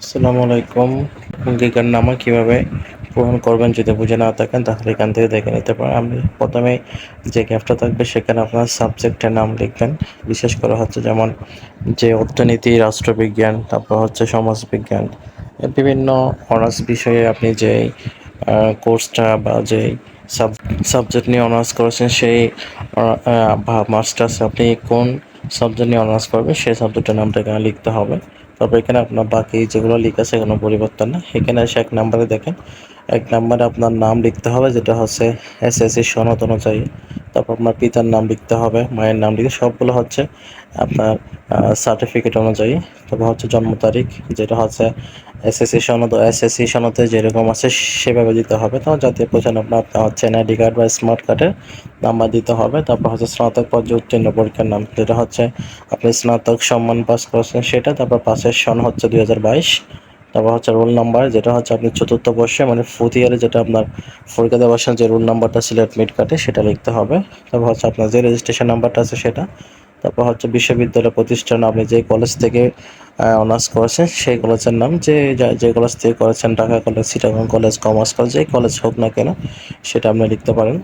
আসসালামু আলাইকুম। অঙ্গীকারনামা কিভাবে পূরণ করবেন যদি বুঝে না থাকেন তাহলে এখান থেকে দেখে নিতে পারেন। আপনি প্রথমেই যে গ্যাপটা থাকবে সেখানে আপনার সাবজেক্টের নাম লিখবেন। বিশেষ করে হচ্ছে যেমন যে অর্থনীতি, রাষ্ট্রবিজ্ঞান, তারপর হচ্ছে সমাজবিজ্ঞান, বিভিন্ন অনার্স বিষয়ে আপনি যেই কোর্সটা বা যেই সাব সাবজেক্ট নিয়ে অনার্স করেছেন সেই বা মাস্টার্স আপনি কোন সাবজেক্ট নিয়ে অনার্স করবেন সেই সাবজেক্টের নামটা এখানে লিখতে হবে। তারপর এখানে আপনার বাকি যেগুলো লেখা আছে কোনো পরিবর্তন না। এখানে এসে ১ নাম্বারে দেখেন, ১ নাম্বারে আপনার নাম লিখতে হবে যেটা হচ্ছে এসএসসি সনদ অনুযায়ী। তারপর আপনার পিতার নাম লিখতে হবে, মায়ের নাম লিখে সবগুলো হচ্ছে আপনার সার্টিফিকেট অনুযায়ী। তারপর হচ্ছে জন্ম তারিখ যেটা হচ্ছে এসএসসি সনদে যেরকম আছে সেভাবে দিতে হবে। তো জাতীয় পরিচয় আপনার হচ্ছে এনআইডি কার্ড বা স্মার্ট কার্ডের নাম্বার দিতে হবে। তারপর হচ্ছে স্নাতক পর্যায়ে উত্তীর্ণ পরীক্ষার নাম যেটা হচ্ছে আপনি স্নাতক সম্মান পাস করেছেন সেটা। তারপর পাসের সন হচ্ছে ২০২২। তারপর হচ্ছে রোল নাম্বার যেটা হচ্ছে আপনি চতুর্থ বর্ষে মানে 4th ইয়ারে যেটা আপনার পরীক্ষা দেওয়ার সময় যে রোল নাম্বারটা ছিল অ্যাডমিট কার্ডে সেটা লিখতে হবে। তারপর হচ্ছে আপনার যে রেজিস্ট্রেশন নাম্বারটা আছে সেটা। তারপর হচ্ছে বিশ্ববিদ্যালয় প্রতিষ্ঠান আপনি যে কলেজ থেকে অনার্স করেছেন সেই কলেজের নাম, যে কলেজ থেকে করেছেন, Dhaka college, Chittagong college, commerce college, যেই কলেজ হোক না কেন সেটা আপনি লিখতে পারেন।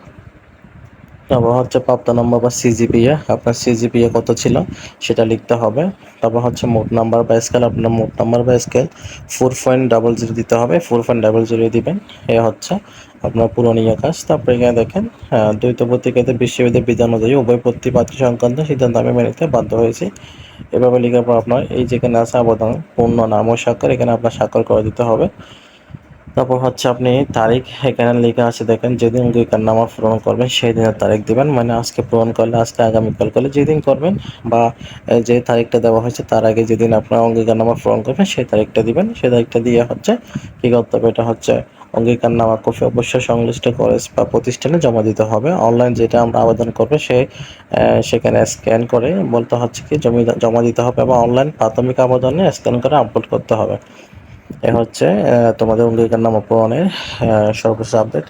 তারপর হচ্ছে প্রাপ্ত নম্বর বা সিজিপিএ, আপনার সিজিপিএ কত ছিল সেটা লিখতে হবে। তারপর হচ্ছে মোট নাম্বার বা স্কেল, আপনার মোট নাম্বার বা স্কেল 4.00 দিতে হবে, 4.00 দিবেন। এ হচ্ছে আপনার পূরণীয় কাজ। তারপরে এখানে দেখেন দ্বৈত পত্রিকাতে বিশ্ববিদ্যালয়ের বিধান অনুযায়ী উভয় পত্রী সংক্রান্ত সিদ্ধান্ত আমি মেনে নিতে বাধ্য হয়েছি। এভাবে লেখার পর আপনার এই যেখানে আছে আবেদন পূর্ণ নাম ও স্বাক্ষর, এখানে আপনার স্বাক্ষর করে দিতে হবে। তারপর হচ্ছে আপনি তারিখ এখানে লেখা আছে দেখেন, যেদিন অঙ্গীকারনামা পূরণ করবেন সেই দিনের তারিখ দিবেন। মানে আজকে পূরণ করলে আজকে, আগামীকাল করলে যেদিন করবেন বা যে তারিখটা দেওয়া হয়েছে তার আগে যেদিন আপনার অঙ্গীকারনামা পূরণ করবেন সেই তারিখটা দিবেন। সেই তারিখটা দিয়ে হচ্ছে কী করতে হবে, এটা হচ্ছে অঙ্গীকারনামা কপি অবশ্যই সংশ্লিষ্ট কলেজ বা প্রতিষ্ঠানে জমা দিতে হবে। অনলাইন যেটা আমরা আবেদন করবে সেখানে স্ক্যান করে বলতে হচ্ছে কি জমা দিতে হবে, এবং অনলাইন প্রাথমিক আবেদনে স্ক্যান করে আপলোড করতে হবে। এ হচ্ছে তোমাদের অঙ্গীকারনামা পূরণের সর্বশেষ আপডেট।